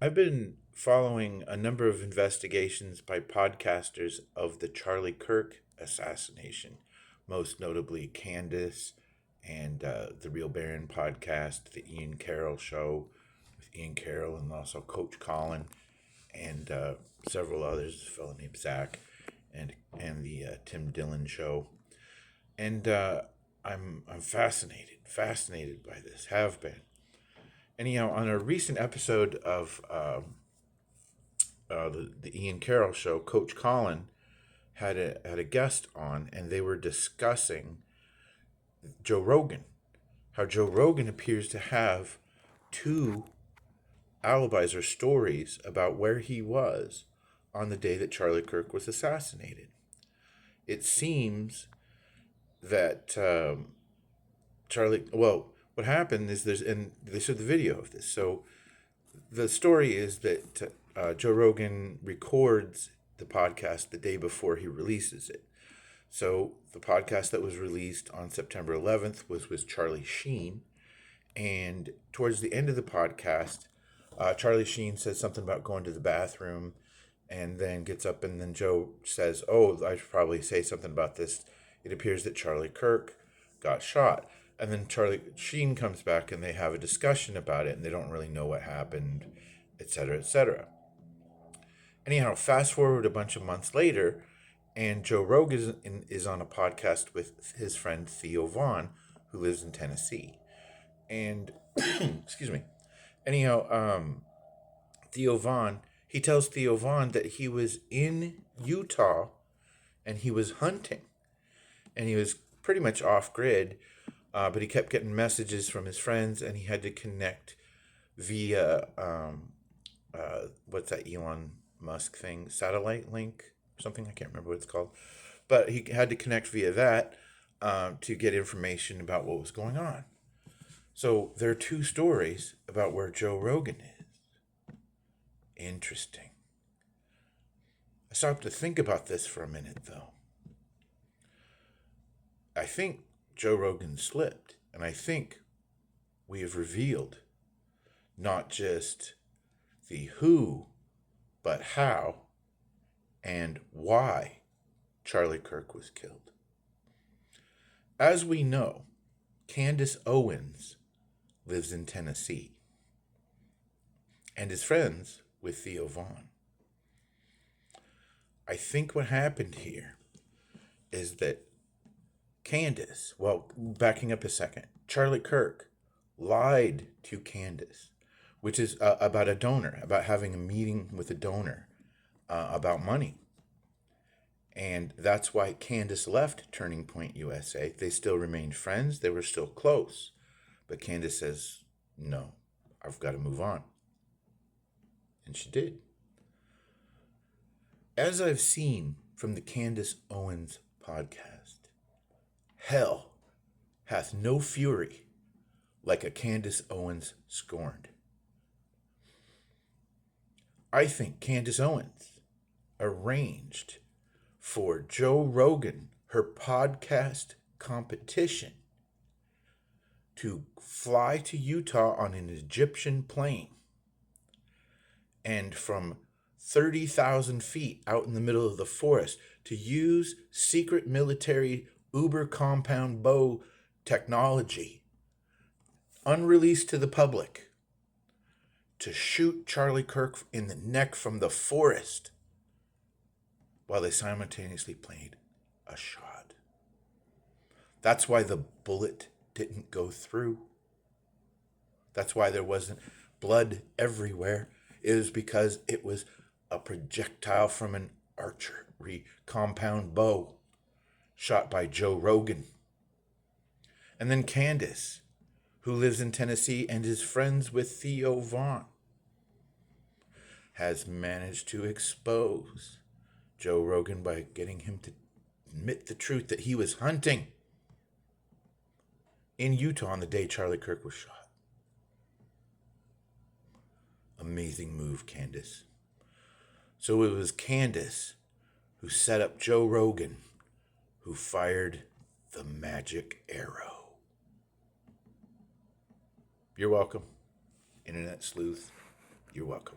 I've been following a number of investigations by podcasters of the Charlie Kirk assassination, most notably Candace and the Real Baron podcast, the Ian Carroll show with Ian Carroll, and also Coach Colin, and several others, a fellow named Zach, and the Tim Dillon show. And I'm fascinated by this. Have been. Anyhow, on a recent episode of the Ian Carroll show, Coach Colin had a guest on, and they were discussing Joe Rogan. How Joe Rogan appears to have two alibis or stories about where he was on the day that Charlie Kirk was assassinated. It seems that what happened is and they showed the video of this. So the story is that Joe Rogan records the podcast the day before he releases it. So the podcast that was released on September 11th was with Charlie Sheen. And towards the end of the podcast, Charlie Sheen says something about going to the bathroom and then gets up, and then Joe says, "Oh, I should probably say something about this. It appears that Charlie Kirk got shot." And then Charlie Sheen comes back and they have a discussion about it, and they don't really know what happened, etc., etc. Anyhow, fast forward a bunch of months later, and Joe Rogan is on a podcast with his friend Theo Vaughn, who lives in Tennessee. And, excuse me. Anyhow, Theo Vaughn, he tells Theo Vaughn that he was in Utah and he was hunting. And he was pretty much off grid, but he kept getting messages from his friends, and he had to connect via what's that Elon Musk thing, satellite link or something. I can't remember what it's called, but he had to connect via that to get information about what was going on. So there are two stories about where Joe Rogan is. Interesting. I stopped to think about this for a minute, though. I think Joe Rogan slipped, and I think we have revealed not just the who, but how and why Charlie Kirk was killed. As we know, Candace Owens lives in Tennessee and is friends with Theo Vaughn. I think what happened here is that Candace, well, backing up a second, Charlie Kirk lied to Candace, which is about a donor, about having a meeting with a donor about money. And that's why Candace left Turning Point USA. They still remained friends, they were still close. But Candace says, no, I've got to move on. And she did. As I've seen from the Candace Owens podcast, hell hath no fury like a Candace Owens scorned. I think Candace Owens arranged for Joe Rogan, her podcast competition, to fly to Utah on an Egyptian plane, and from 30,000 feet out in the middle of the forest to use secret military Uber compound bow technology, unreleased to the public, to shoot Charlie Kirk in the neck from the forest while they simultaneously played a shot. That's why the bullet didn't go through. That's why there wasn't blood everywhere. It was because it was a projectile from an archery compound bow shot by Joe Rogan. And then Candace, who lives in Tennessee and is friends with Theo Vaughn, has managed to expose Joe Rogan by getting him to admit the truth that he was hunting in Utah on the day Charlie Kirk was shot. Amazing move, Candace. So it was Candace who set up Joe Rogan, who fired the magic arrow. You're welcome, Internet Sleuth. You're welcome.